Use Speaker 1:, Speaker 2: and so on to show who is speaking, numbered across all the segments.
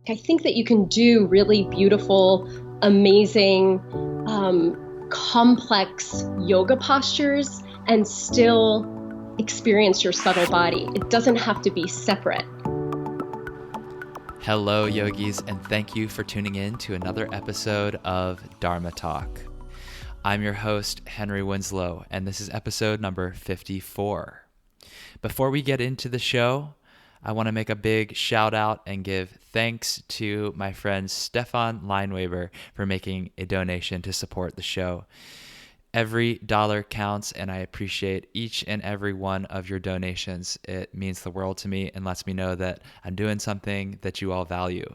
Speaker 1: I think that you can do really beautiful, amazing, complex yoga postures and still experience your subtle body. It doesn't have to be separate.
Speaker 2: Hello, yogis, and thank you for tuning in to another episode of Dharma Talk. I'm your host, Henry Winslow, and this is episode number 54. Before we get into the show, I want to make a big shout out and give thanks to my friend Stefan Lineweber for making a donation to support the show. Every dollar counts, and I appreciate each and every one of your donations. It means the world to me and lets me know that I'm doing something that you all value.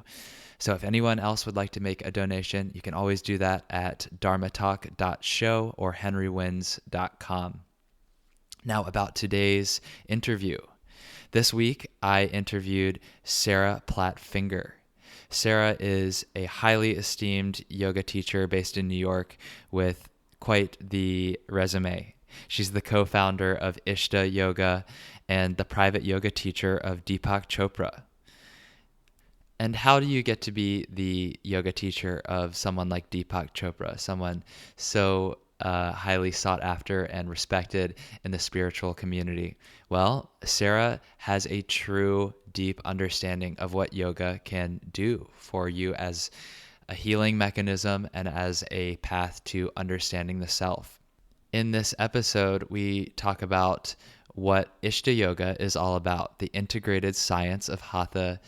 Speaker 2: So if anyone else would like to make a donation, you can always do that at dharmatalk.show or henrywins.com. Now about today's interview. This week, I interviewed Sarah Platt-Finger. Sarah is a highly esteemed yoga teacher based in New York with quite the resume. She's the co-founder of ISHTA Yoga and the private yoga teacher of Deepak Chopra. And how do you get to be the yoga teacher of someone like Deepak Chopra, someone so highly sought after and respected in the spiritual community? Well, Sarah has a true, deep understanding of what yoga can do for you as a healing mechanism and as a path to understanding the self. In this episode, we talk about what ISHTA Yoga is all about, the integrated science of hatha,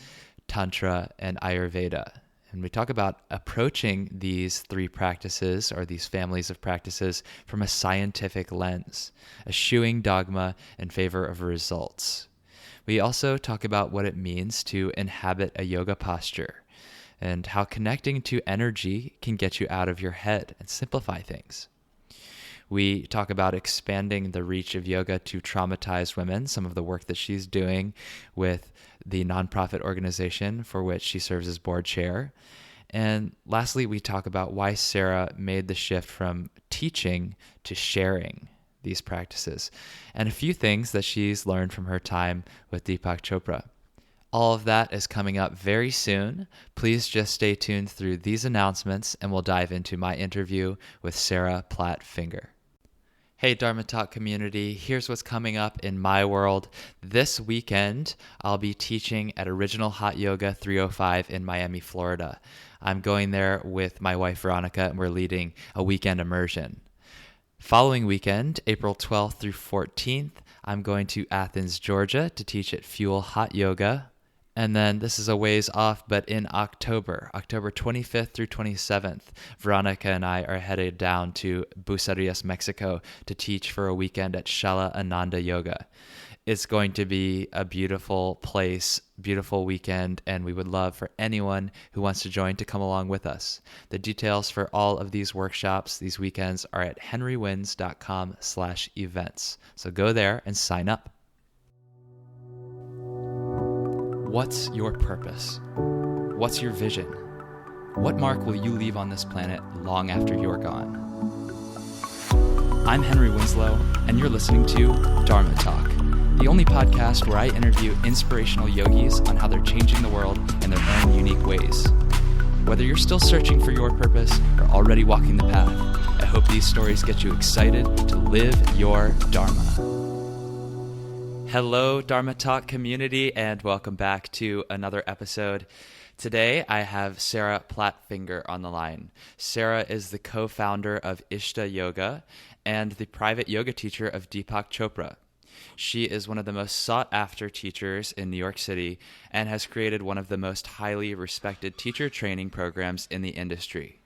Speaker 2: tantra, and ayurveda. And we talk about approaching these three practices or these families of practices from a scientific lens, eschewing dogma in favor of results. We also talk about what it means to inhabit a yoga posture and how connecting to energy can get you out of your head and simplify things. We talk about expanding the reach of yoga to traumatized women, some of the work that she's doing with the nonprofit organization for which she serves as board chair. And lastly, we talk about why Sarah made the shift from teaching to sharing these practices and a few things that she's learned from her time with Deepak Chopra. All of that is coming up very soon. Please just stay tuned through these announcements and we'll dive into my interview with Sarah Platt-Finger. Hey Dharma Talk community, here's what's coming up in my world. This weekend, I'll be teaching at Original Hot Yoga 305 in Miami, Florida. I'm going there with my wife Veronica and we're leading a weekend immersion. Following weekend, April 12th through 14th, I'm going to Athens, Georgia to teach at Fuel Hot Yoga. And then this is a ways off, but in October 25th through 27th, Veronica and I are headed down to Bucerias, Mexico to teach for a weekend at Shala Ananda Yoga. It's going to be a beautiful place, beautiful weekend, and we would love for anyone who wants to join to come along with us. The details for all of these workshops, these weekends, are at henrywins.com/events. So go there and sign up. What's your purpose? What's your vision? What mark will you leave on this planet long after you're gone? I'm Henry Winslow, and you're listening to Dharma Talk, the only podcast where I interview inspirational yogis on how they're changing the world in their own unique ways. Whether you're still searching for your purpose or already walking the path, I hope these stories get you excited to live your Dharma. Hello, Dharma Talk community, and welcome back to another episode. Today, I have Sarah Platt-Finger on the line. Sarah is the co-founder of ISHTA Yoga and the private yoga teacher of Deepak Chopra. She is one of the most sought-after teachers in New York City and has created one of the most highly respected teacher training programs in the industry.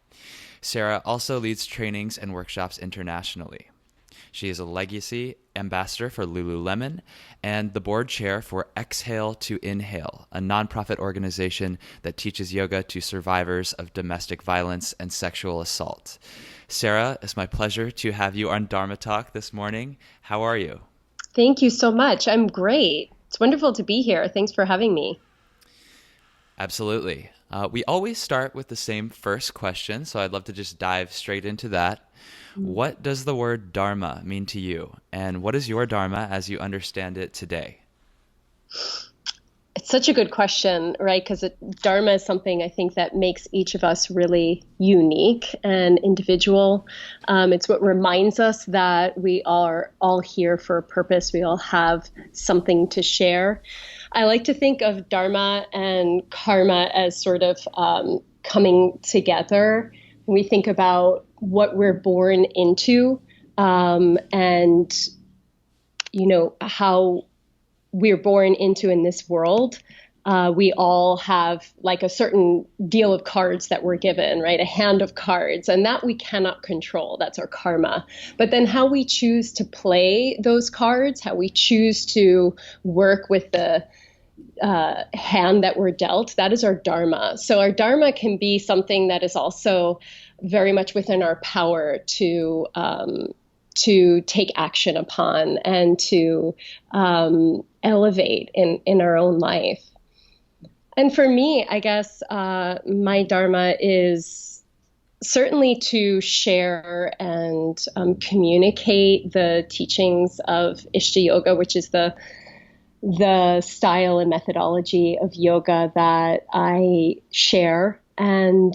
Speaker 2: Sarah also leads trainings and workshops internationally. She is a legacy ambassador for Lululemon and the board chair for Exhale to Inhale, a nonprofit organization that teaches yoga to survivors of domestic violence and sexual assault. Sarah, it's my pleasure to have you on Dharma Talk this morning. How are you?
Speaker 1: Thank you so much. I'm great. It's wonderful to be here. Thanks for having me.
Speaker 2: Absolutely. We always start with the same first question, so I'd love to just dive straight into that. What does the word Dharma mean to you? And what is your Dharma as you understand it today?
Speaker 1: It's such a good question, right? Because Dharma is something I think that makes each of us really unique and individual. It's what reminds us that we are all here for a purpose. We all have something to share. I like to think of Dharma and karma as sort of coming together. When we think about what we're born into, and how we're born into in this world. We all have like a certain deal of cards that we're given, right? A hand of cards, and that we cannot control. That's our karma. But then how we choose to play those cards, how we choose to work with the hand that we're dealt, that is our dharma. So our dharma can be something that is also very much within our power to take action upon and to elevate in our own life. And for me, I guess my dharma is certainly to share and communicate the teachings of ISHTA Yoga, which is the style and methodology of yoga that I share. And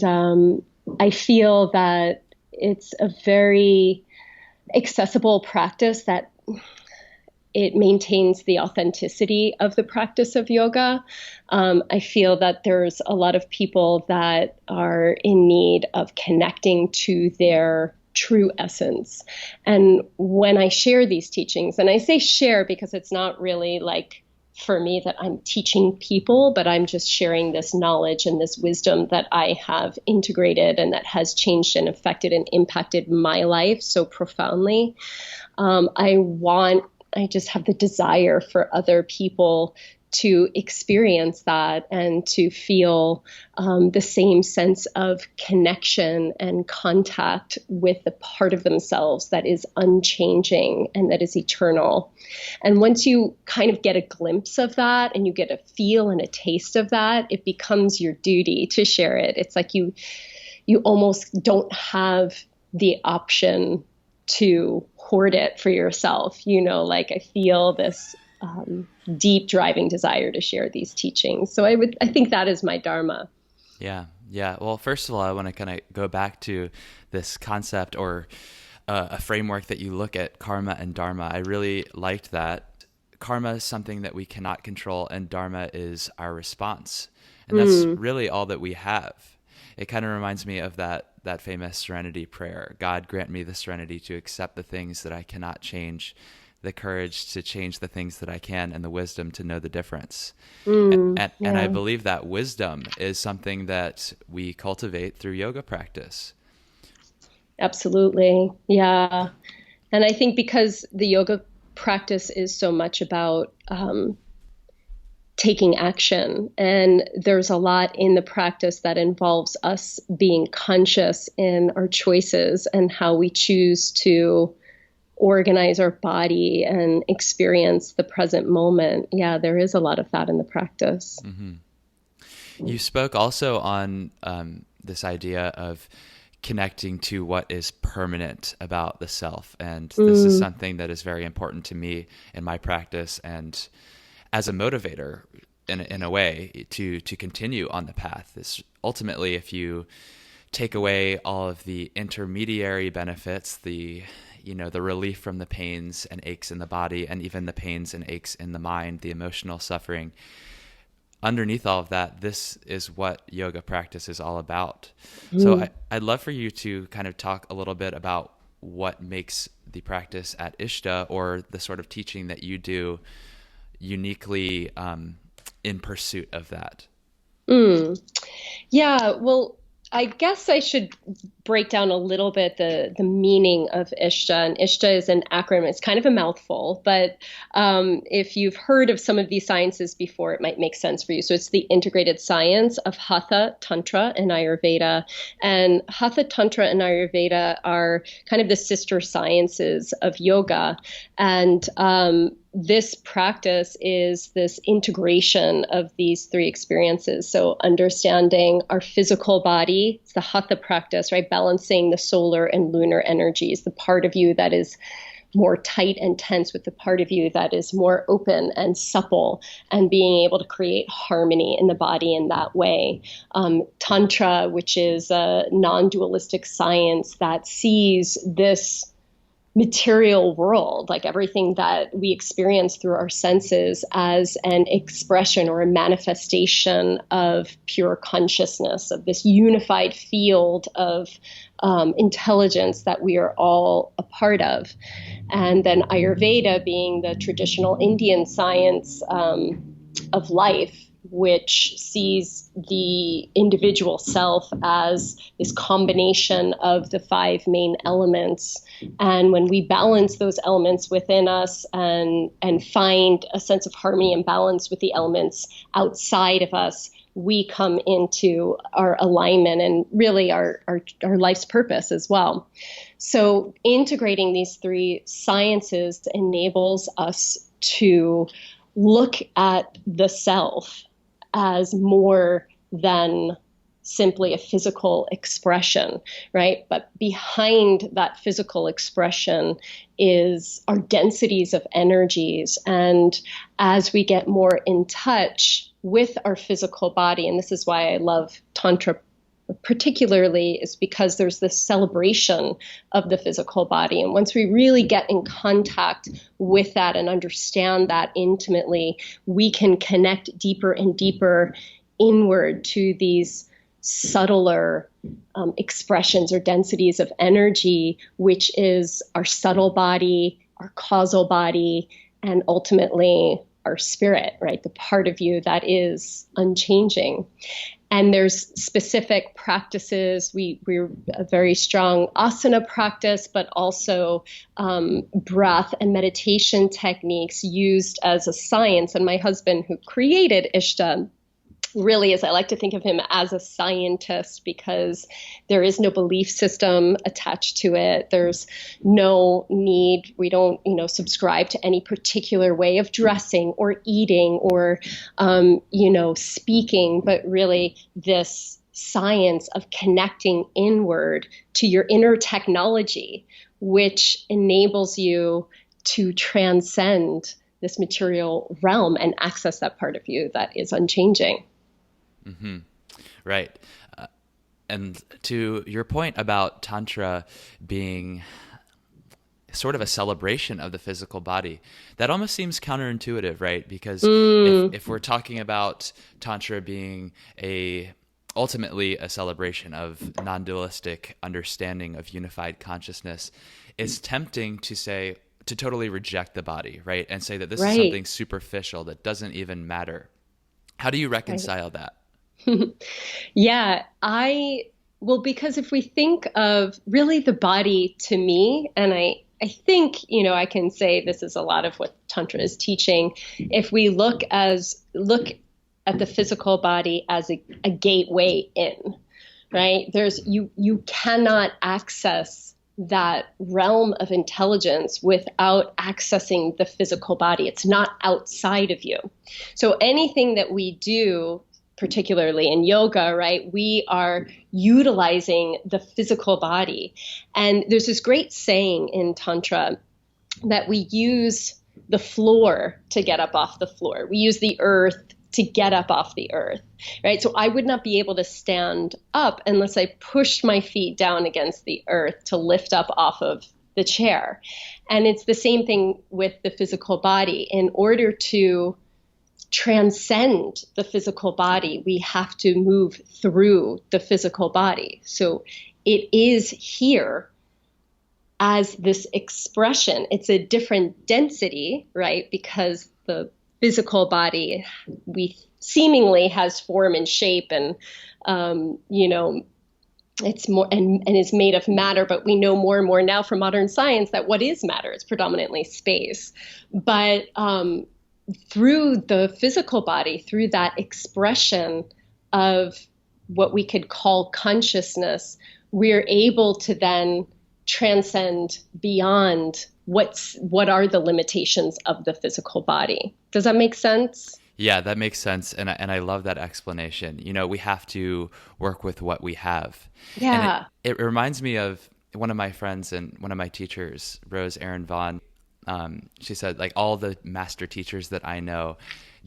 Speaker 1: I feel that it's a very accessible practice, that it maintains the authenticity of the practice of yoga. I feel that there's a lot of people that are in need of connecting to their true essence. And when I share these teachings, and I say share because it's not really like for me that I'm teaching people, but I'm just sharing this knowledge and this wisdom that I have integrated and that has changed and affected and impacted my life so profoundly. I just have the desire for other people to experience that and to feel the same sense of connection and contact with the part of themselves that is unchanging and that is eternal. And once you kind of get a glimpse of that and you get a feel and a taste of that, it becomes your duty to share it. It's like you almost don't have the option to hoard it for yourself. Like I feel this deep driving desire to share these teachings. So I think that is my dharma.
Speaker 2: Yeah. Well, first of all, I want to kind of go back to this concept or a framework that you look at karma and dharma. I really liked that. Karma is something that we cannot control, and dharma is our response. And that's really all that we have. It kind of reminds me of that famous serenity prayer. God, grant me the serenity to accept the things that I cannot change, the courage to change the things that I can, and the wisdom to know the difference. And I believe that wisdom is something that we cultivate through yoga practice.
Speaker 1: Absolutely. Yeah. And I think because the yoga practice is so much about taking action, and there's a lot in the practice that involves us being conscious in our choices and how we choose to organize our body and experience the present moment. Yeah, there is a lot of that in the practice.
Speaker 2: Mm-hmm. You spoke also on this idea of connecting to what is permanent about the self. And this is something that is very important to me in my practice and as a motivator in a way to continue on the path. Is ultimately, if you take away all of the intermediary benefits, the relief from the pains and aches in the body, and even the pains and aches in the mind, the emotional suffering, underneath all of that, this is what yoga practice is all about. So I'd love for you to kind of talk a little bit about what makes the practice at ISHTA, or the sort of teaching that you do, uniquely in pursuit of that.
Speaker 1: Yeah, well, I guess I should break down a little bit the meaning of ISHTA. And ISHTA is an acronym. It's kind of a mouthful, but if you've heard of some of these sciences before, it might make sense for you. So it's the integrated science of hatha, tantra, and ayurveda. And hatha, tantra, and ayurveda are kind of the sister sciences of yoga. And this practice is this integration of these three experiences. So understanding our physical body, it's the hatha practice, right? Balancing the solar and lunar energies, the part of you that is more tight and tense with the part of you that is more open and supple, and being able to create harmony in the body in that way. Tantra, which is a non-dualistic science that sees this material world, like everything that we experience through our senses, as an expression or a manifestation of pure consciousness, of this unified field of intelligence that we are all a part of. And then Ayurveda being the traditional Indian science of life, which sees the individual self as this combination of the 5 main elements. And when we balance those elements within us and find a sense of harmony and balance with the elements outside of us, we come into our alignment and really our life's purpose as well. So integrating these 3 sciences enables us to look at the self as more than simply a physical expression, right? But behind that physical expression is our densities of energies. And as we get more in touch with our physical body, and this is why I love Tantra particularly, is because there's this celebration of the physical body. And once we really get in contact with that and understand that intimately, we can connect deeper and deeper inward to these subtler expressions or densities of energy, which is our subtle body, our causal body, and ultimately our spirit, right? The part of you that is unchanging. And there's specific practices. We're a very strong asana practice, but also breath and meditation techniques used as a science. And my husband, who created ISHTA, really is, I like to think of him as a scientist, because there is no belief system attached to it. There's no need. We don't, subscribe to any particular way of dressing or eating or, speaking, but really this science of connecting inward to your inner technology, which enables you to transcend this material realm and access that part of you that is unchanging.
Speaker 2: Mm-hmm. Right. And to your point about Tantra being sort of a celebration of the physical body, that almost seems counterintuitive, right? Because if we're talking about Tantra being ultimately a celebration of non-dualistic understanding of unified consciousness, it's tempting to totally reject the body, right? And say that this is something superficial that doesn't even matter. How do you reconcile that?
Speaker 1: Yeah, because if we think of really the body, to me, and I think, I can say this is a lot of what Tantra is teaching. If we look at the physical body as a gateway in, right? You cannot access that realm of intelligence without accessing the physical body. It's not outside of you. So anything that we do, particularly in yoga, right, we are utilizing the physical body. And there's this great saying in Tantra that we use the floor to get up off the floor. We use the earth to get up off the earth, right? So I would not be able to stand up unless I pushed my feet down against the earth to lift up off of the chair. And it's the same thing with the physical body. In order to transcend the physical body, we have to move through the physical body. So it is here as this expression. It's a different density, right? Because the physical body, we seemingly has form and shape and, it's more and is made of matter, but we know more and more now from modern science that what is matter is predominantly space. But through the physical body, through that expression of what we could call consciousness, we're able to then transcend beyond what are the limitations of the physical body. Does that make sense?
Speaker 2: Yeah, that makes sense. And I love that explanation. We have to work with what we have.
Speaker 1: Yeah.
Speaker 2: And it reminds me of one of my friends and one of my teachers, Rose Aaron Vaughn, she said, like, all the master teachers that I know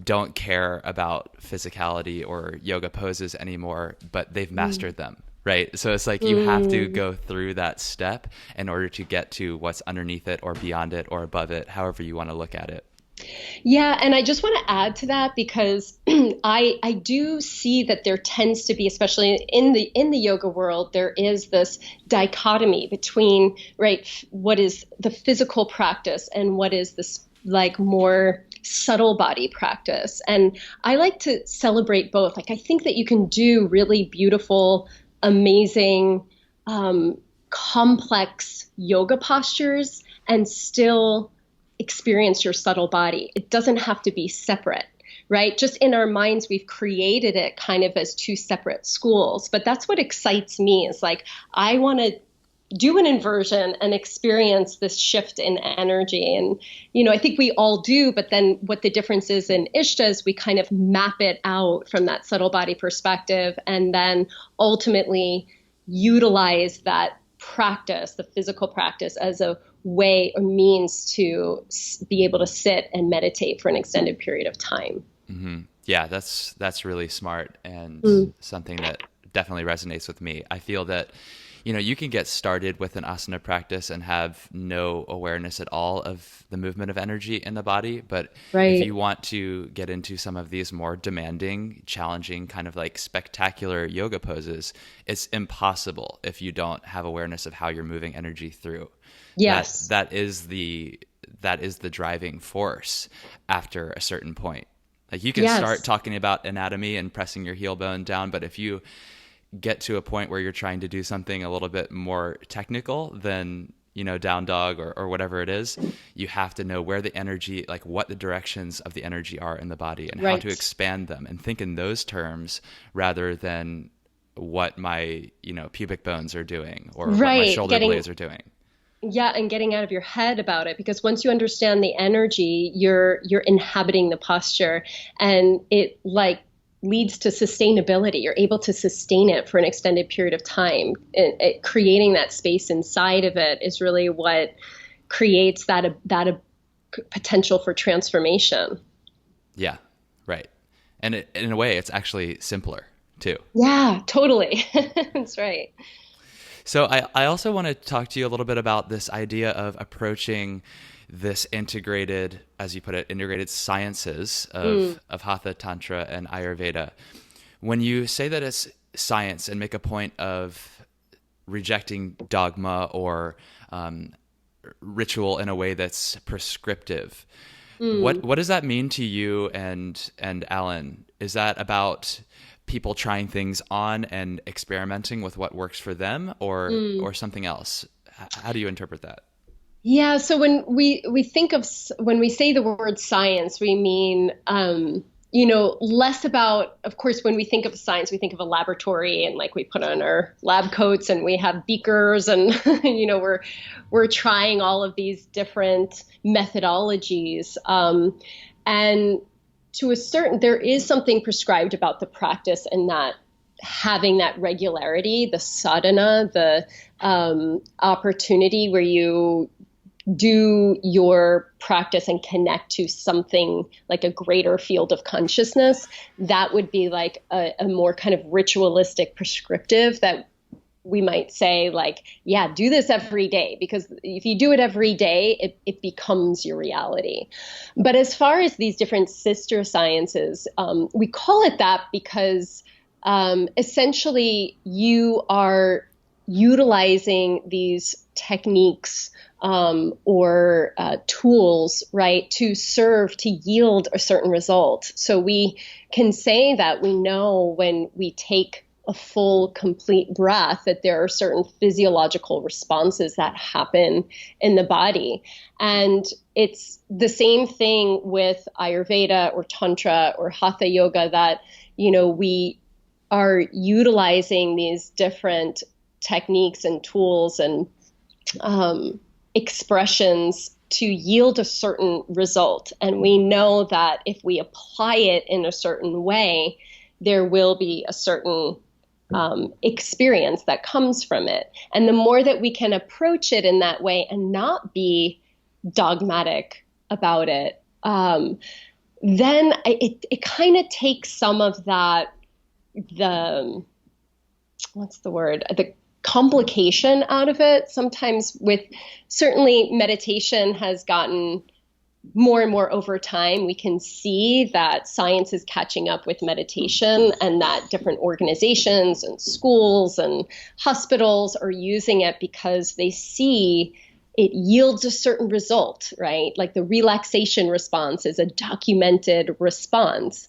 Speaker 2: don't care about physicality or yoga poses anymore, but they've mastered them, right? So it's like you have to go through that step in order to get to what's underneath it or beyond it or above it, however you want to look at it.
Speaker 1: Yeah, and I just want to add to that because I do see that there tends to be, especially in the yoga world, there is this dichotomy between, right, what is the physical practice and what is this like more subtle body practice. And I like to celebrate both. Like, I think that you can do really beautiful, amazing, complex yoga postures and still experience your subtle body. It doesn't have to be separate, right? Just in our minds, we've created it kind of as two separate schools. But that's what excites me, is like, I want to do an inversion and experience this shift in energy. And, I think we all do, but then what the difference is in ISHTA is we kind of map it out from that subtle body perspective and then ultimately utilize that practice, the physical practice, as a way or means to be able to sit and meditate for an extended period of time.
Speaker 2: Mm-hmm. Yeah, that's really smart and something that definitely resonates with me. I feel that, you can get started with an asana practice and have no awareness at all of the movement of energy in the body. But if you want to get into some of these more demanding, challenging, kind of like spectacular yoga poses, it's impossible if you don't have awareness of how you're moving energy through.
Speaker 1: Yes.
Speaker 2: That is the driving force after a certain point. Like, you can start talking about anatomy and pressing your heel bone down, but if you get to a point where you're trying to do something a little bit more technical than, down dog or whatever it is, you have to know where the energy, like what the directions of the energy are in the body and how to expand them and think in those terms rather than what my, pubic bones are doing or what my shoulder blades are doing.
Speaker 1: Yeah, and getting out of your head about it, because once you understand the energy, you're inhabiting the posture, and it leads to sustainability. You're able to sustain it for an extended period of time. Creating that space inside of it is really what creates that potential for transformation.
Speaker 2: Yeah, right. And in a way, it's actually simpler too.
Speaker 1: Yeah, totally. That's right.
Speaker 2: So I also want to talk to you a little bit about this idea of approaching this integrated, as you put it, integrated sciences of hatha, tantra, and ayurveda. When you say that it's science and make a point of rejecting dogma or ritual in a way that's prescriptive, what does that mean to you and Alan? Is that about people trying things on and experimenting with what works for them, or something else? How do you interpret that?
Speaker 1: Yeah. So when we say the word science, we mean, less about, of course, when we think of science, we think of a laboratory and like we put on our lab coats and we have beakers and, we're trying all of these different methodologies. And to a certain, there is something prescribed about the practice and that having that regularity, the sadhana, the opportunity where you do your practice and connect to something like a greater field of consciousness. That would be like a more kind of ritualistic prescriptive that we might say, like, yeah, do this every day, because if you do it every day, it becomes your reality. But as far as these different sister sciences, we call it that because essentially you are utilizing these techniques or tools, right, to serve, to yield a certain result. So we can say that we know when we take a full, complete breath, that there are certain physiological responses that happen in the body. And it's the same thing with Ayurveda or Tantra or Hatha Yoga, that, we are utilizing these different techniques and tools and expressions to yield a certain result. And we know that if we apply it in a certain way, there will be a certain experience that comes from it. And the more that we can approach it in that way and not be dogmatic about it, then it kind of takes some of that, what's the word? The complication out of it. Sometimes certainly meditation has gotten more and more over time. We can see that science is catching up with meditation, and that different organizations and schools and hospitals are using it because they see it yields a certain result, right? Like the relaxation response is a documented response.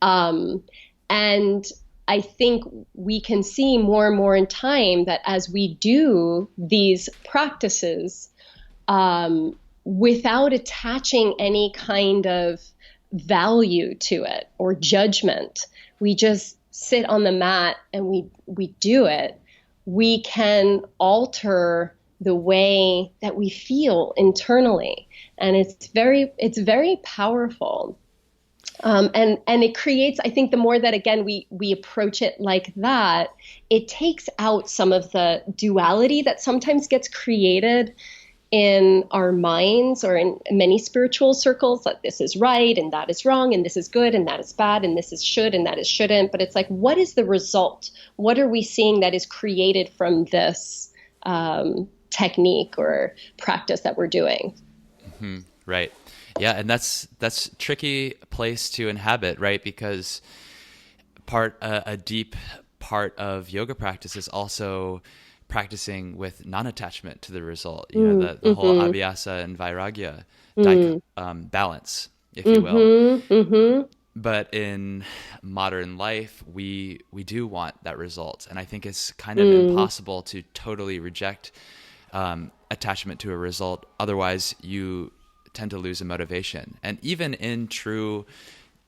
Speaker 1: And I think we can see more and more in time that as we do these practices, without attaching any kind of value to it or judgment, we just sit on the mat and we do it, we can alter the way that we feel internally. And it's very powerful. And it creates, I think the more that, again, we approach it like that, it takes out some of the duality that sometimes gets created in our minds or in many spiritual circles, that this is right and that is wrong and this is good and that is bad and this is should and that is shouldn't. But it's like, what is the result? What are we seeing that is created from this technique or practice that we're doing?
Speaker 2: Mm-hmm. Right. Yeah. And that's tricky place to inhabit, right? Because a deep part of yoga practice is also practicing with non-attachment to the result, the whole abhyasa and vairagya balance, if you will. But in modern life, we do want that result. And I think it's kind of impossible to totally reject attachment to a result. Otherwise, you tend to lose a motivation. And even in true,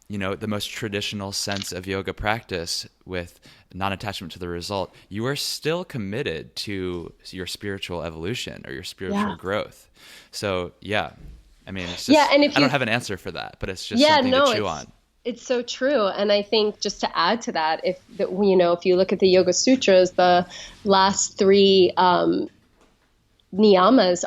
Speaker 2: the most traditional sense of yoga practice with non-attachment to the result, you are still committed to your spiritual evolution or your spiritual growth. So, I mean, it's just, and I don't have an answer for that, but it's just something to chew on.
Speaker 1: It's so true. And I think just to add to that, if you look at the Yoga Sutras, the last three niyamas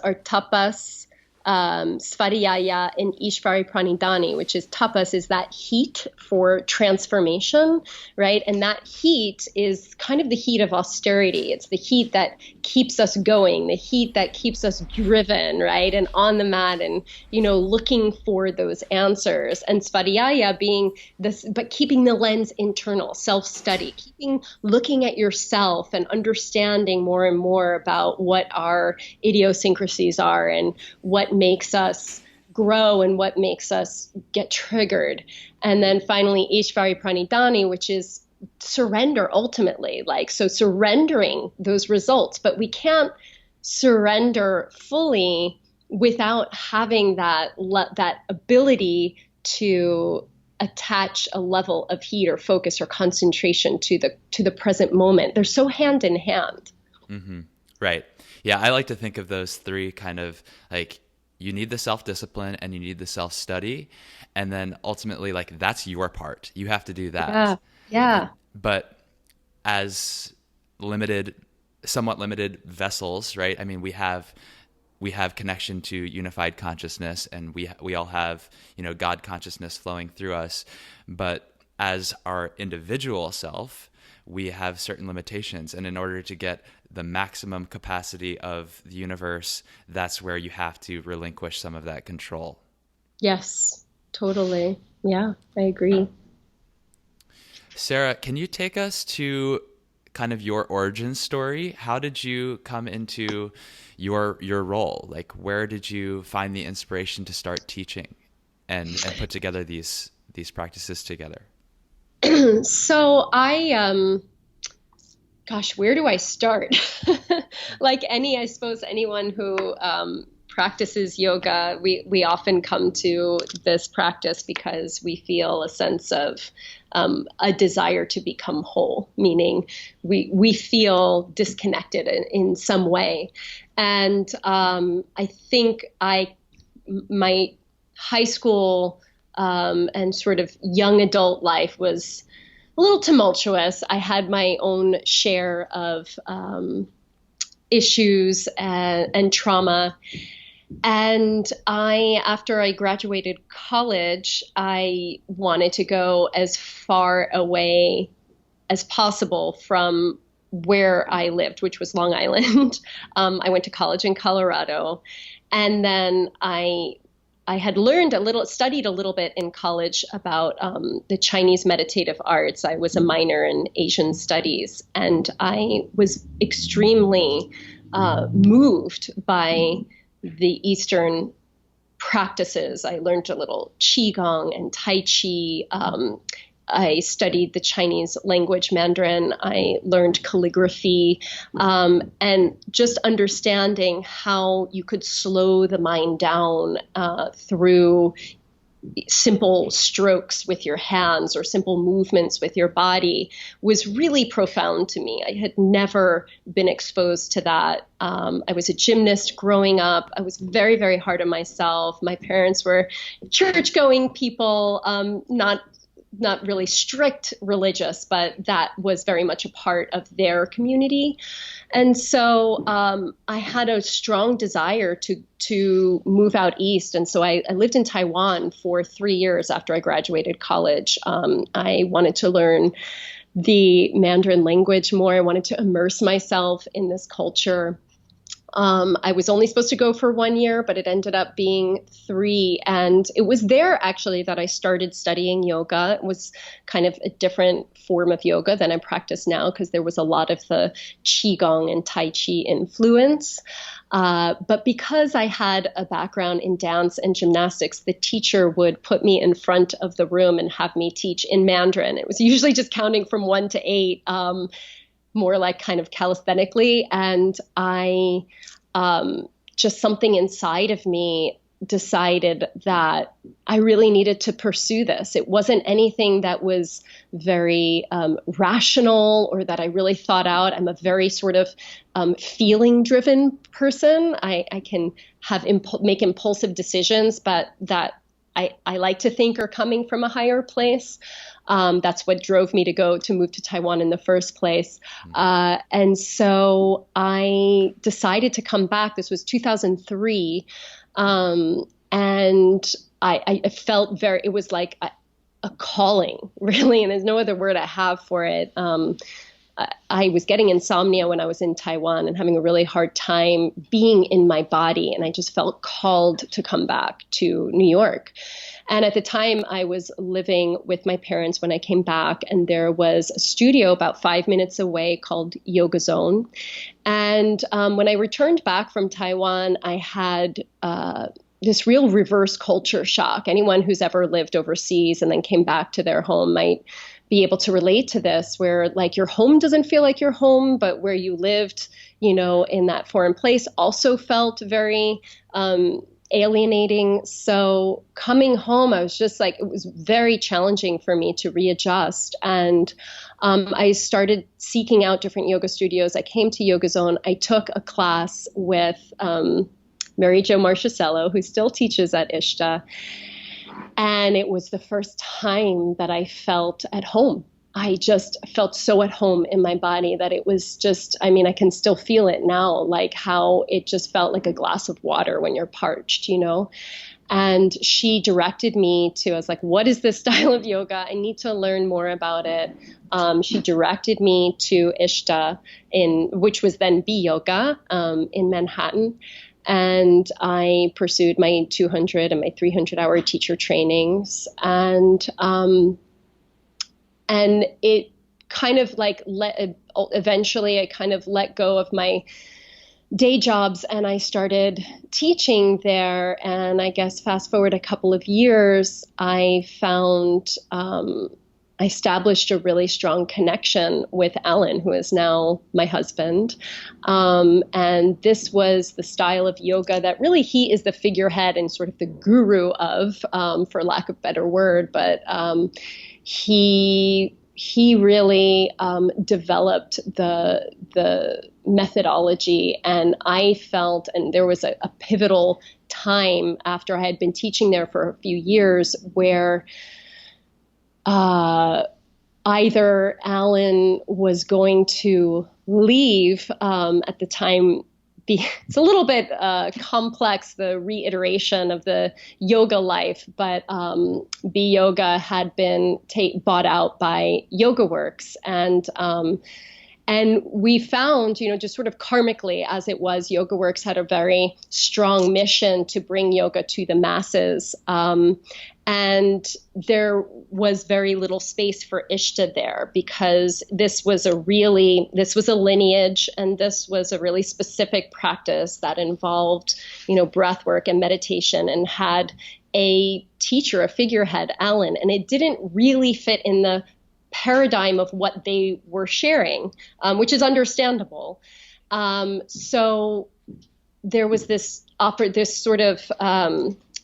Speaker 1: are tapas, svadhyaya, and ishvari pranidhani, which is tapas is that heat for transformation, right? And that heat is kind of the heat of austerity. It's the heat that keeps us going, the heat that keeps us driven, right? And on the mat and, looking for those answers. And svadhyaya being this, but keeping the lens internal, self-study, looking at yourself and understanding more and more about what our idiosyncrasies are and what makes us grow and what makes us get triggered. And then finally, Ishvari Pranidhani, which is surrender ultimately, so surrendering those results. But we can't surrender fully without having that ability to attach a level of heat or focus or concentration to the present moment. They're so hand in hand.
Speaker 2: Mm-hmm. Right. Yeah, I like to think of those three kind of like, you need the self-discipline and you need the self-study. And then ultimately, that's your part. You have to do that.
Speaker 1: Yeah.
Speaker 2: But as somewhat limited vessels, right? I mean, we have connection to unified consciousness, and we all have, God consciousness flowing through us. But as our individual self, we have certain limitations. And in order to get the maximum capacity of the universe, that's where you have to relinquish some of that control.
Speaker 1: Yes, totally. Yeah, I agree.
Speaker 2: Sarah, can you take us to kind of your origin story? How did you come into your role? Where did you find the inspiration to start teaching and put together these practices together?
Speaker 1: So where do I start? I suppose anyone who practices yoga, we often come to this practice because we feel a sense of a desire to become whole, meaning we feel disconnected in some way. And I think my high school and sort of young adult life was a little tumultuous. I had my own share of issues and trauma. And after I graduated college, I wanted to go as far away as possible from where I lived, which was Long Island. I went to college in Colorado, and then I had studied a little bit in college about the Chinese meditative arts. I was a minor in Asian studies, and I was extremely moved by the Eastern practices. I learned a little Qigong and Tai Chi. I studied the Chinese language, Mandarin. I learned calligraphy, and just understanding how you could slow the mind down through simple strokes with your hands or simple movements with your body was really profound to me. I had never been exposed to that. I was a gymnast growing up. I was very, very hard on myself. My parents were church-going people, not really strict religious, but that was very much a part of their community. And so I had a strong desire to move out east. And so I lived in Taiwan for 3 years after I graduated college. I wanted to learn the Mandarin language more. I wanted to immerse myself in this culture. I was only supposed to go for 1 year, but it ended up being 3. And it was there actually that I started studying yoga. It was kind of a different form of yoga than I practice now because there was a lot of the Qigong and Tai Chi influence. But because I had a background in dance and gymnastics, the teacher would put me in front of the room and have me teach in Mandarin. It was usually just counting from 1 to 8. More like kind of calisthenically. And I just something inside of me decided that I really needed to pursue this. It wasn't anything that was very rational or that I really thought out. I'm a very sort of feeling driven person. I can make impulsive decisions, but that I like to think are coming from a higher place. That's what drove me to move to Taiwan in the first place. And so I decided to come back. This was 2003. And I felt it was like a calling, really. And there's no other word I have for it. I was getting insomnia when I was in Taiwan and having a really hard time being in my body. And I just felt called to come back to New York. And at the time I was living with my parents when I came back, and there was a studio about 5 minutes away called Yoga Zone. And when I returned back from Taiwan, I had this real reverse culture shock. Anyone who's ever lived overseas and then came back to their home might be able to relate to this, where like your home doesn't feel like your home, but where you lived, in that foreign place also felt very alienating. So coming home, I was just like, it was very challenging for me to readjust. And I started seeking out different yoga studios. I came to Yoga Zone. I took a class with Mary Jo Marchicello, who still teaches at ISHTA. And it was the first time that I felt at home. I just felt so at home in my body that it was just, I can still feel it now, like how it just felt like a glass of water when you're parched, And she directed me I was like, what is this style of yoga? I need to learn more about it. She directed me to ISHTA, which was then B Yoga in Manhattan. And I pursued my 200 and my 300-hour teacher trainings. And it kind of like eventually I kind of let go of my day jobs and I started teaching there. And I guess fast forward a couple of years, I found, I established a really strong connection with Alan, who is now my husband. And this was the style of yoga that really he is the figurehead and sort of the guru of, for lack of a better word, but he really developed the methodology. And I felt, and there was a pivotal time after I had been teaching there for a few years where either Alan was going to leave at the time. It's a little bit complex, the reiteration of the yoga life, but B Yoga had been bought out by YogaWorks, and we found, just sort of karmically as it was, YogaWorks had a very strong mission to bring yoga to the masses. And there was very little space for ISHTA there because this was a lineage, and this was a really specific practice that involved, breath work and meditation, and had a teacher, a figurehead, Alan, and it didn't really fit in the paradigm of what they were sharing, which is understandable. So there was this sort of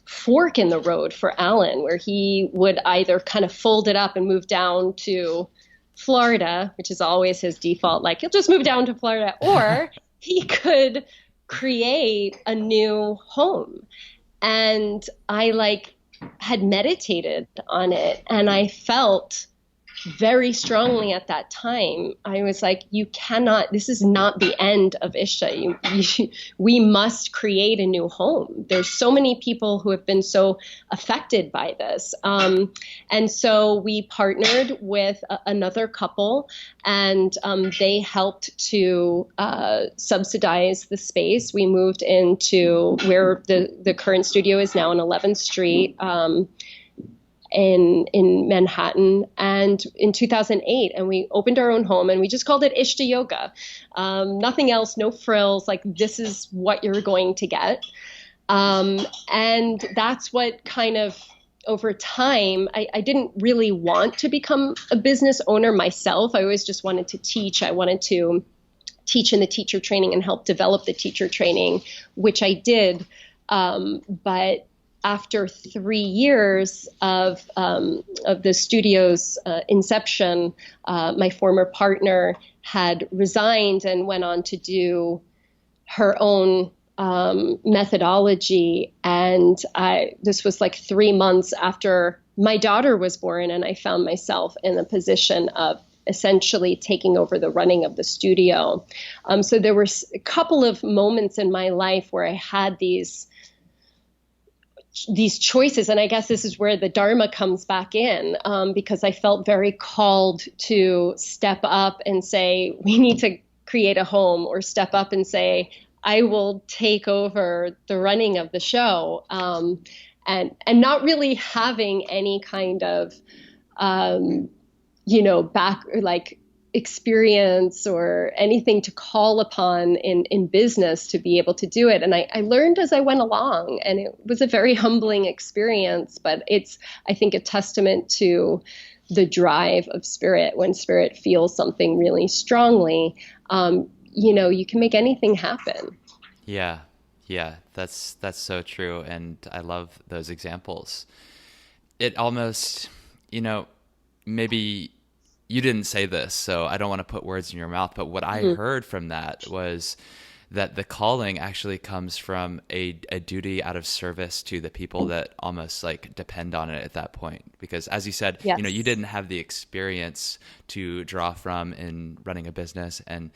Speaker 1: fork in the road for Alan, where he would either kind of fold it up and move down to Florida, which is always his default, like he'll just move down to Florida, or he could create a new home. And I had meditated on it, and I felt very strongly at that time, I was like, this is not the end of ISHTA. We must create a new home. There's so many people who have been so affected by this. And so we partnered with another couple, and they helped to subsidize the space. We moved into where the current studio is now on 11th Street, in Manhattan, and in 2008, and we opened our own home, and we just called it ISHTA Yoga. Nothing else, no frills, like this is what you're going to get. And that's what kind of, over time, I didn't really want to become a business owner myself. I always just wanted to teach. I wanted to teach in the teacher training and help develop the teacher training, which I did. But after 3 years of the studio's inception, my former partner had resigned and went on to do her own methodology. And this was 3 months after my daughter was born, and I found myself in a position of essentially taking over the running of the studio. So there were a couple of moments in my life where I had these choices. And I guess this is where the Dharma comes back in, because I felt very called to step up and say, we need to create a home, or step up and say, I will take over the running of the show. And not really having any kind of, experience or anything to call upon in business to be able to do it. And I learned as I went along, and it was a very humbling experience, but it's, I think, a testament to the drive of spirit. When spirit feels something really strongly, you can make anything happen.
Speaker 2: Yeah. That's so true. And I love those examples. It almost, maybe you didn't say this, so I don't want to put words in your mouth, but what I heard from that was that the calling actually comes from a duty out of service to the people that almost depend on it at that point. Because as you said,
Speaker 1: yes,
Speaker 2: you didn't have the experience to draw from in running a business, and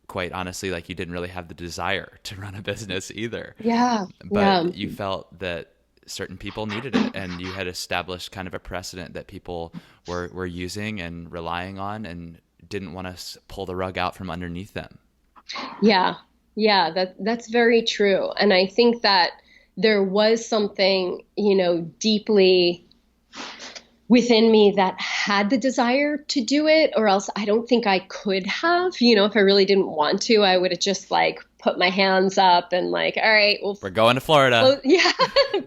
Speaker 2: quite honestly, you didn't really have the desire to run a business either.
Speaker 1: Yeah.
Speaker 2: But you felt that certain people needed it, and you had established kind of a precedent that people were using and relying on, and didn't want to pull the rug out from underneath them.
Speaker 1: Yeah, that's very true. And I think that there was something, deeply within me that had the desire to do it, or else I don't think I could have, if I really didn't want to, I would have just put my hands up and all right, well,
Speaker 2: we're going to Florida.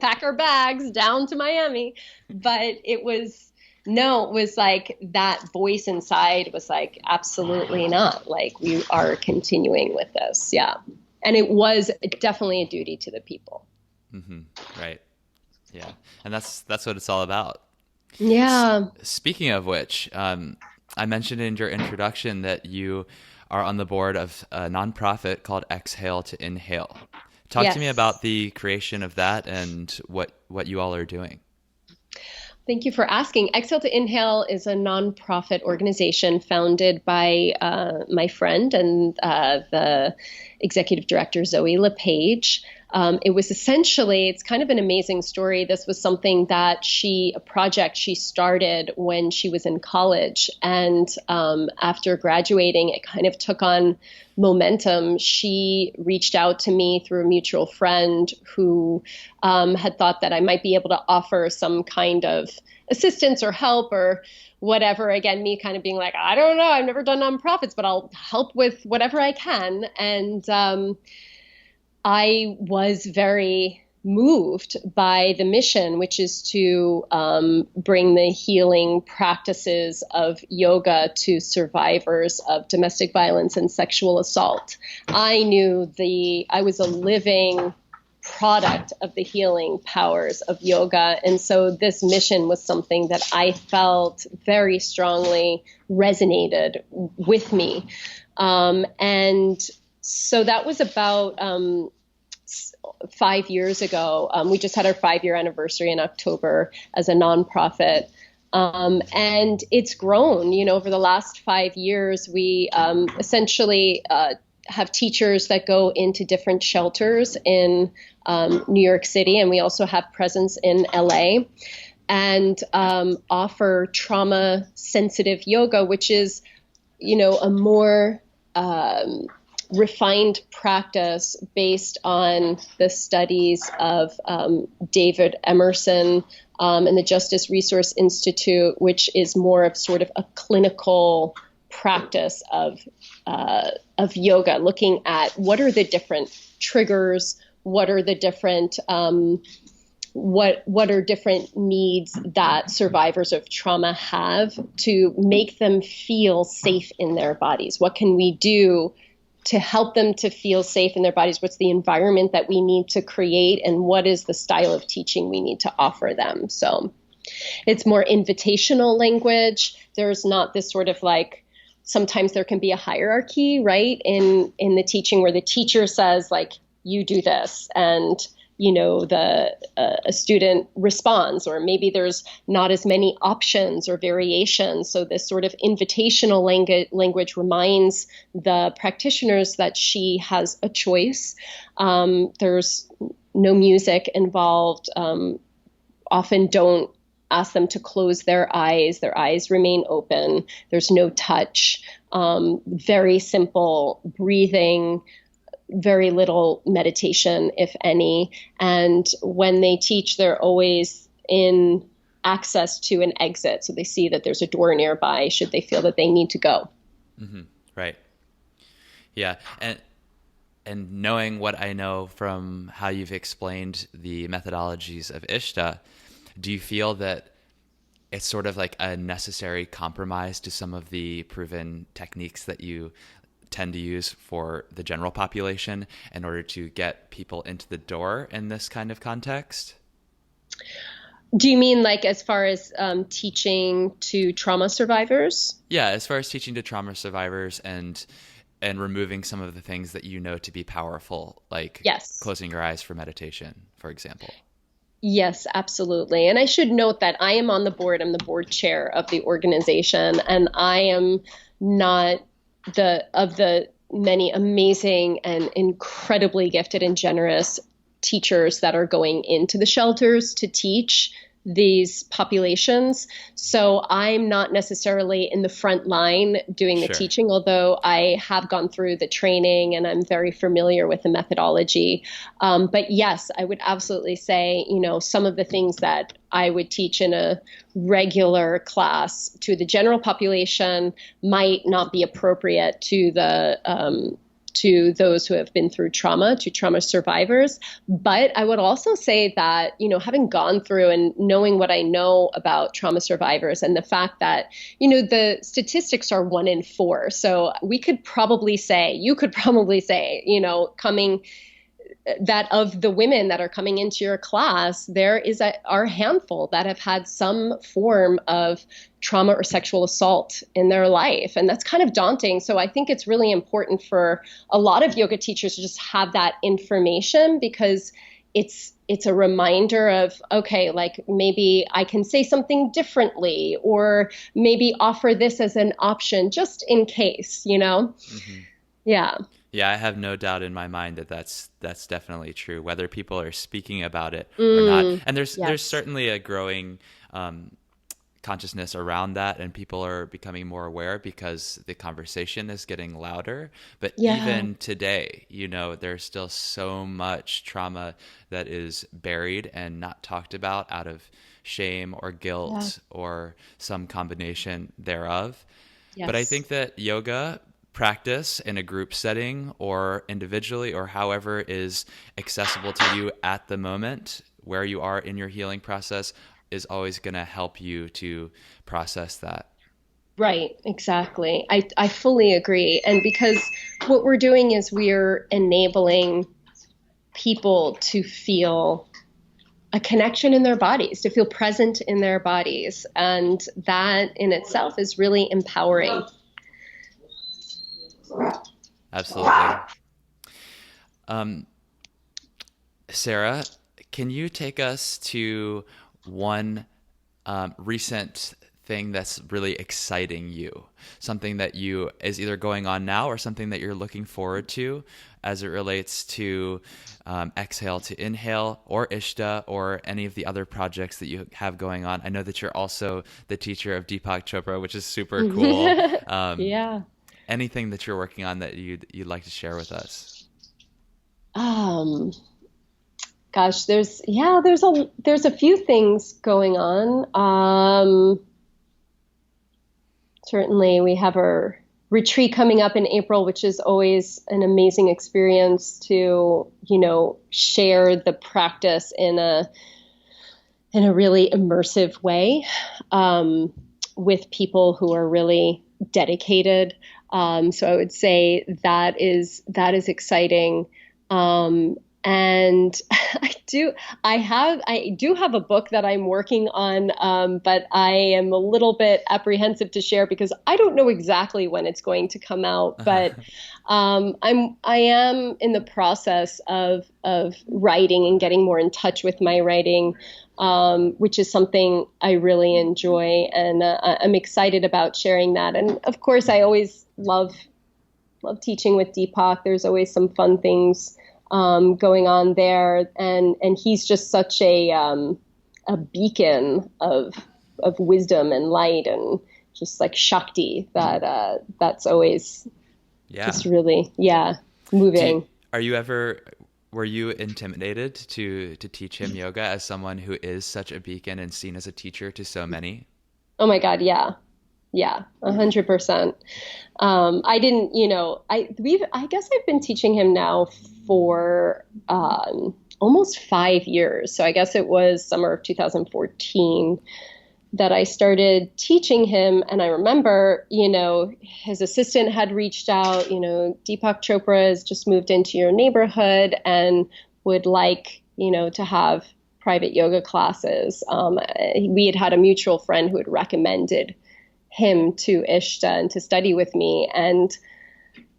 Speaker 1: Pack our bags down to Miami. But it was that voice inside was absolutely not, we are continuing with this. Yeah. And it was definitely a duty to the people.
Speaker 2: Mm-hmm. Right. Yeah. And that's what it's all about.
Speaker 1: Yeah.
Speaker 2: Speaking of which, I mentioned in your introduction that you are on the board of a nonprofit called Exhale to Inhale. Talk to me about the creation of that and what you all are doing.
Speaker 1: Thank you for asking. Exhale to Inhale is a nonprofit organization founded by my friend and the executive director, Zoe LePage. It was essentially, it's kind of an amazing story. This was something that a project she started when she was in college. And after graduating, it kind of took on momentum. She reached out to me through a mutual friend who had thought that I might be able to offer some kind of assistance or help or whatever. Again, me kind of being like, I don't know, I've never done nonprofits, but I'll help with whatever I can. And I was very moved by the mission, which is to bring the healing practices of yoga to survivors of domestic violence and sexual assault. I knew I was a living product of the healing powers of yoga. And so this mission was something that I felt very strongly resonated with me. And so that was about 5 years ago. We just had our 5-year anniversary in October as a nonprofit. And it's grown, over the last 5 years. We essentially have teachers that go into different shelters in New York City, and we also have presence in LA, and offer trauma-sensitive yoga, which is, a more refined practice based on the studies of David Emerson and the Justice Resource Institute, which is more of sort of a clinical practice of yoga, looking at what are the different triggers, what are the different what are different needs that survivors of trauma have to make them feel safe in their bodies. What can we do to help them to feel safe in their bodies? What's the environment that we need to create, and what is the style of teaching we need to offer them? So it's more invitational language. There's not this sort of like, sometimes there can be a hierarchy, right, in the teaching where the teacher says, like, you do this, and a student responds, or maybe there's not as many options or variations. So this sort of invitational language reminds the practitioners that she has a choice. There's no music involved. Often don't ask them to close their eyes. Their eyes remain open. There's no touch. Very simple breathing, very little meditation, if any. And when they teach, they're always in access to an exit. So they see that there's a door nearby should they feel that they need to go.
Speaker 2: Mm-hmm. Right. Yeah. And knowing what I know from how you've explained the methodologies of ISHTA, do you feel that it's sort of like a necessary compromise to some of the proven techniques that you tend to use for the general population in order to get people into the door in this kind of context?
Speaker 1: Do you mean like as far as teaching to trauma survivors?
Speaker 2: Yeah, as far as teaching to trauma survivors and removing some of the things that you know to be powerful, like
Speaker 1: Yes.
Speaker 2: Closing your eyes for meditation, for example.
Speaker 1: Yes, absolutely. And I should note that I am on the board. I'm the board chair of the organization, and I am not of the many amazing and incredibly gifted and generous teachers that are going into the shelters to teach these populations. So I'm not necessarily in the front line doing the teaching, although I have gone through the training and I'm very familiar with the methodology. But yes, I would absolutely say, some of the things that I would teach in a regular class to the general population might not be appropriate to those who have been through trauma, to trauma survivors. But I would also say that, having gone through and knowing what I know about trauma survivors and the fact that, the statistics are 1 in 4. So you could probably say, that of the women that are coming into your class, there are a handful that have had some form of trauma or sexual assault in their life. And that's kind of daunting. So I think it's really important for a lot of yoga teachers to just have that information, because it's it's a reminder of, okay, like maybe I can say something differently, or maybe offer this as an option just in case, you know?
Speaker 2: Hmm.
Speaker 1: Yeah.
Speaker 2: Yeah, I have no doubt in my mind that that's definitely true, whether people are speaking about it or not.
Speaker 1: Mm,
Speaker 2: And there's
Speaker 1: yes.
Speaker 2: certainly a growing consciousness around that, and people are becoming more aware because the conversation is getting louder. But
Speaker 1: Yeah.
Speaker 2: even today, there's still so much trauma that is buried and not talked about out of shame or
Speaker 1: Yeah.
Speaker 2: guilt or some combination thereof. But I
Speaker 1: Yes.
Speaker 2: think that yoga practice in a group setting or individually or however is accessible to you at the moment where you are in your healing process is always going to help you to process that.
Speaker 1: Right, exactly. I fully agree. And because what we're doing is we're enabling people to feel a connection in their bodies, to feel present in their bodies. And that in itself is really empowering.
Speaker 2: Absolutely. Um, Sarah, can you take us to one recent thing that's really exciting you? Something that you is either going on now or something that you're looking forward to as it relates to exhale to inhale or ISHTA or any of the other projects that you have going on. I know that you're also the teacher of Deepak Chopra, which is super cool.
Speaker 1: Yeah.
Speaker 2: Anything that you're working on that you'd like to share with us?
Speaker 1: Um, Gosh, there's a few things going on. Certainly, we have our retreat coming up in April, which is always an amazing experience to, share the practice in a really immersive way, with people who are really dedicated. So I would say that is exciting. And I do have a book that I'm working on, but I am a little bit apprehensive to share because I don't know exactly when it's going to come out. But I am in the process of writing and getting more in touch with my writing, which is something I really enjoy, and I'm excited about sharing that. And of course, I always love teaching with Deepak. There's always some fun things going on there, and he's just such a beacon of wisdom and light and just like Shakti that that's always
Speaker 2: Yeah.
Speaker 1: just really, yeah,
Speaker 2: Do you,
Speaker 1: moving.
Speaker 2: are you ever were you intimidated to teach him yoga as someone who is such a beacon and seen as a teacher to so many?
Speaker 1: Oh my God, yeah. Yeah, 100%. I didn't, I guess I've been teaching him now for almost 5 years. So I guess it was summer of 2014 that I started teaching him. And I remember, his assistant had reached out, Deepak Chopra has just moved into your neighborhood and would like, to have private yoga classes. We had a mutual friend who had recommended him to ISHTA and to study with me. And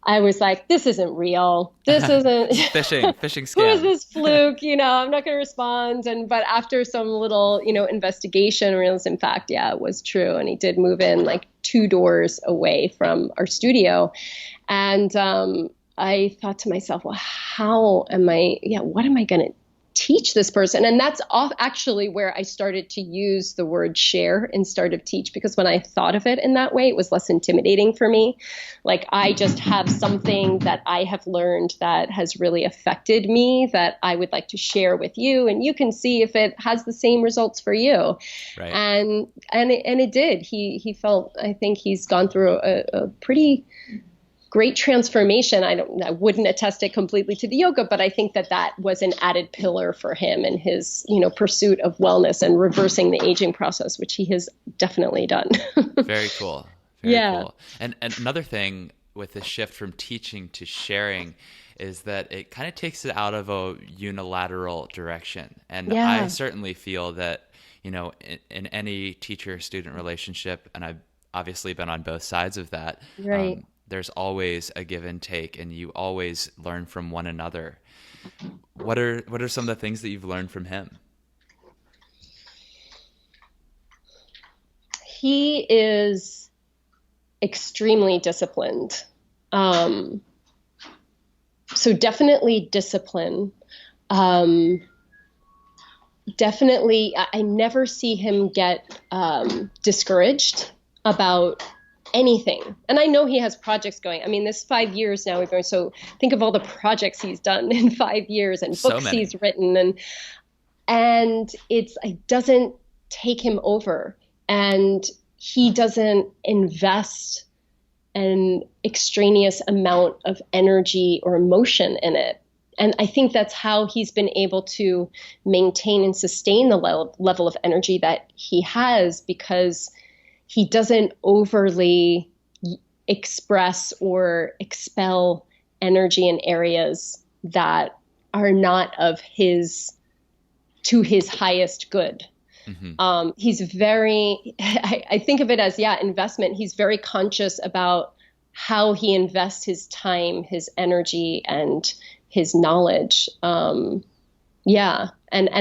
Speaker 1: I was like, this isn't real. This isn't
Speaker 2: Phishing
Speaker 1: who is
Speaker 2: scam.
Speaker 1: this fluke? I'm not going to respond. But after some little, investigation, I realized, in fact, yeah, it was true. And he did move in like 2 doors away from our studio. And I thought to myself, well, what am I going to teach this person? And that's actually where I started to use the word share instead of teach, because when I thought of it in that way, it was less intimidating for me. Like, I just have something that I have learned that has really affected me that I would like to share with you, and you can see if it has the same results for you.
Speaker 2: Right.
Speaker 1: And it did. He felt, I think he's gone through a pretty great transformation. I wouldn't attest it completely to the yoga, but I think that was an added pillar for him in his, pursuit of wellness and reversing the aging process, which he has definitely done.
Speaker 2: Very cool. Very
Speaker 1: Yeah.
Speaker 2: cool. And another thing with the shift from teaching to sharing is that it kind of takes it out of a unilateral direction. And I
Speaker 1: Yeah.
Speaker 2: certainly feel that, in any teacher-student relationship, and I've obviously been on both sides of that,
Speaker 1: Right.
Speaker 2: there's always a give and take, and you always learn from one another. What are some of the things that you've learned from him?
Speaker 1: He is extremely disciplined. So definitely discipline. Definitely, I never see him get discouraged about anything. And I know he has projects going. I mean, this 5 years now we've been, so think of all the projects he's done in 5 years and
Speaker 2: So
Speaker 1: books
Speaker 2: many.
Speaker 1: he's written, and it doesn't take him over, and he doesn't invest an extraneous amount of energy or emotion in it. And I think that's how he's been able to maintain and sustain the level of energy that he has, because he doesn't overly express or expel energy in areas that are not of to his highest good. Mm-hmm. He's very, I think of it as, investment. He's very conscious about how he invests his time, his energy, and his knowledge. And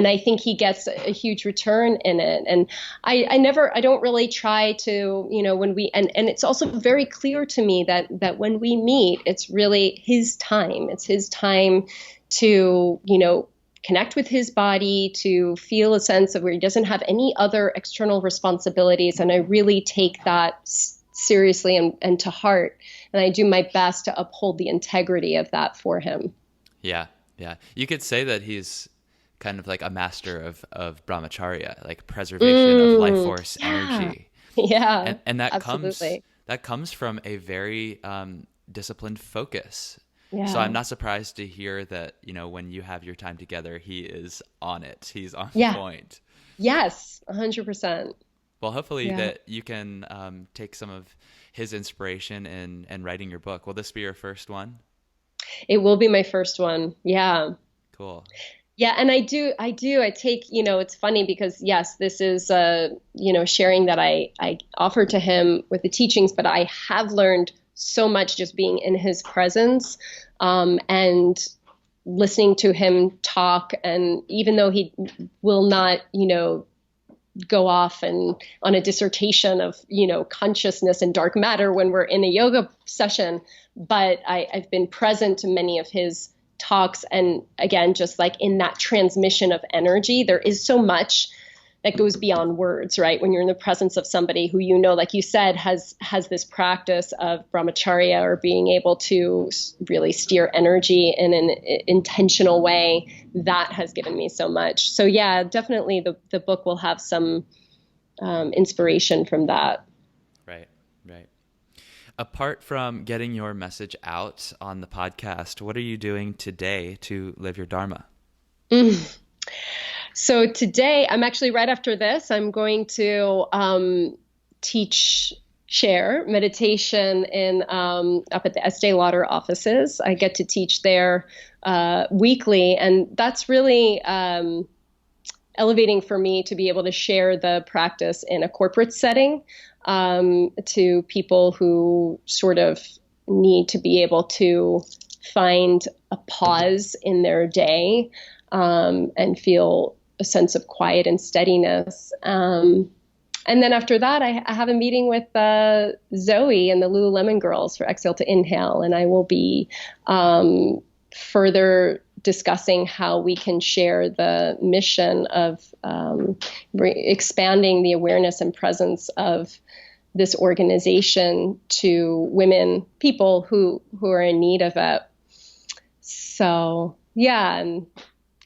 Speaker 1: I think he gets a huge return in it. And I don't really try to, when and it's also very clear to me that when we meet, it's really his time. It's his time to, connect with his body, to feel a sense of where he doesn't have any other external responsibilities. And I really take that seriously and to heart. And I do my best to uphold the integrity of that for him. Yeah.
Speaker 2: Yeah. You could say that he's kind of like a master of brahmacharya, like preservation of life force energy.
Speaker 1: Yeah.
Speaker 2: And that
Speaker 1: absolutely.
Speaker 2: comes from a very disciplined focus.
Speaker 1: Yeah.
Speaker 2: So I'm not surprised to hear that, when you have your time together, he is on it. He's on point.
Speaker 1: Yes, 100%.
Speaker 2: Well, hopefully that you can take some of his inspiration in writing your book. Will this be your first one?
Speaker 1: It will be my first one. Yeah.
Speaker 2: Cool.
Speaker 1: Yeah. And I take, it's funny because yes, this is, sharing that I offer to him with the teachings, but I have learned so much just being in his presence, and listening to him talk. And even though he will not, go off and on a dissertation of, consciousness and dark matter when we're in a yoga session, but I've been present to many of his talks. And again, just like in that transmission of energy, there is so much that goes beyond words, right? When you're in the presence of somebody who, like you said, has this practice of brahmacharya, or being able to really steer energy in an intentional way, that has given me so much. So yeah, definitely the book will have some inspiration from that. Right.
Speaker 2: Apart from getting your message out on the podcast, what are you doing today to live your dharma?
Speaker 1: So today, I'm actually, right after this, I'm going to share meditation in up at the Estee Lauder offices. I get to teach there weekly, and that's really elevating for me to be able to share the practice in a corporate setting to people who sort of need to be able to find a pause in their day and feel a sense of quiet and steadiness. And then after that, I have a meeting with Zoe and the Lululemon girls for Exhale to Inhale, and I will be further discussing how we can share the mission of expanding the awareness and presence of this organization to women, people who are in need of it. So yeah, and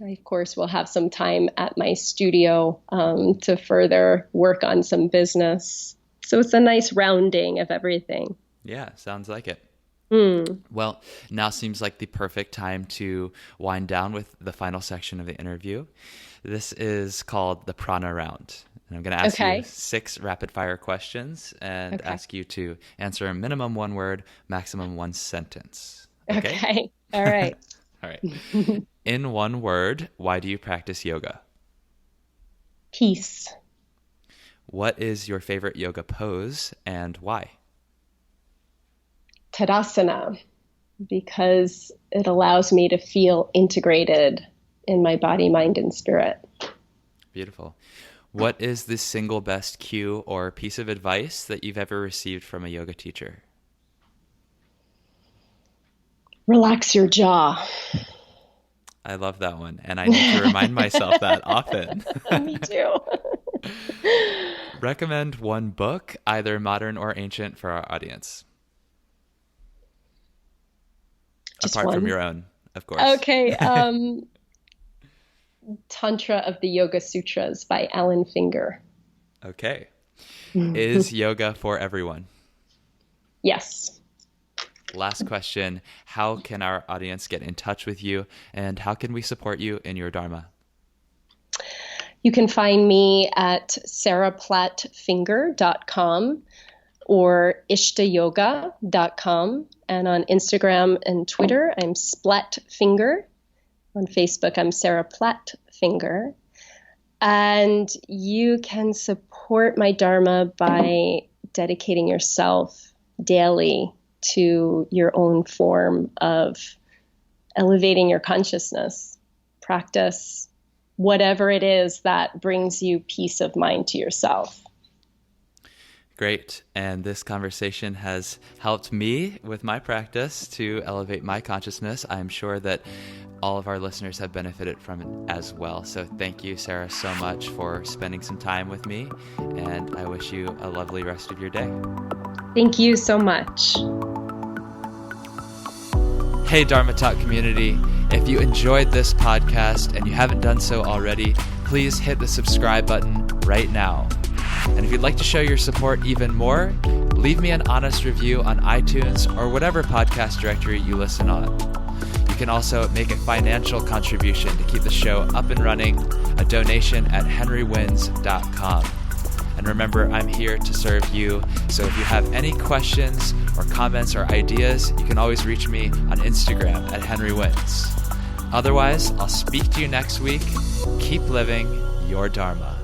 Speaker 1: I, of course, will have some time at my studio to further work on some business. So it's a nice rounding of everything.
Speaker 2: Yeah, sounds like it. Well, now seems like the perfect time to wind down with the final section of the interview. This is called the prana round. And I'm going to ask you 6 rapid fire questions and ask you to answer a minimum 1 word, maximum 1 sentence.
Speaker 1: Okay. All right.
Speaker 2: All right. In 1 word, why do you practice yoga?
Speaker 1: Peace.
Speaker 2: What is your favorite yoga pose and why?
Speaker 1: Tadasana, because it allows me to feel integrated in my body, mind, and spirit.
Speaker 2: Beautiful. What is the single best cue or piece of advice that you've ever received from a yoga teacher?
Speaker 1: Relax your jaw.
Speaker 2: I love that one, and I need to remind myself that often.
Speaker 1: Me too.
Speaker 2: Recommend one book, either modern or ancient, for our audience.
Speaker 1: Just
Speaker 2: apart
Speaker 1: one?
Speaker 2: From your own, of course.
Speaker 1: Okay. Tantra of the Yoga Sutras by Platt-Finger.
Speaker 2: Okay. Is yoga for everyone?
Speaker 1: Yes.
Speaker 2: Last question. How can our audience get in touch with you, and how can we support you in your Dharma?
Speaker 1: You can find me at sarahplattfinger.com or ishtayoga.com. And on Instagram and Twitter, I'm Splat-Finger. On Facebook, I'm Sarah Platt-Finger. And you can support my Dharma by dedicating yourself daily to your own form of elevating your consciousness. Practice whatever it is that brings you peace of mind to yourself.
Speaker 2: Great. And this conversation has helped me with my practice to elevate my consciousness. I'm sure that all of our listeners have benefited from it as well. So thank you, Sarah, so much for spending some time with me. And I wish you a lovely rest of your day.
Speaker 1: Thank you so much.
Speaker 2: Hey, Dharma Talk community. If you enjoyed this podcast and you haven't done so already, please hit the subscribe button right now. And if you'd like to show your support even more, leave me an honest review on iTunes or whatever podcast directory you listen on. You can also make a financial contribution to keep the show up and running, a donation at henrywins.com. And remember, I'm here to serve you. So if you have any questions or comments or ideas, you can always reach me on Instagram at henrywins. Otherwise, I'll speak to you next week. Keep living your Dharma.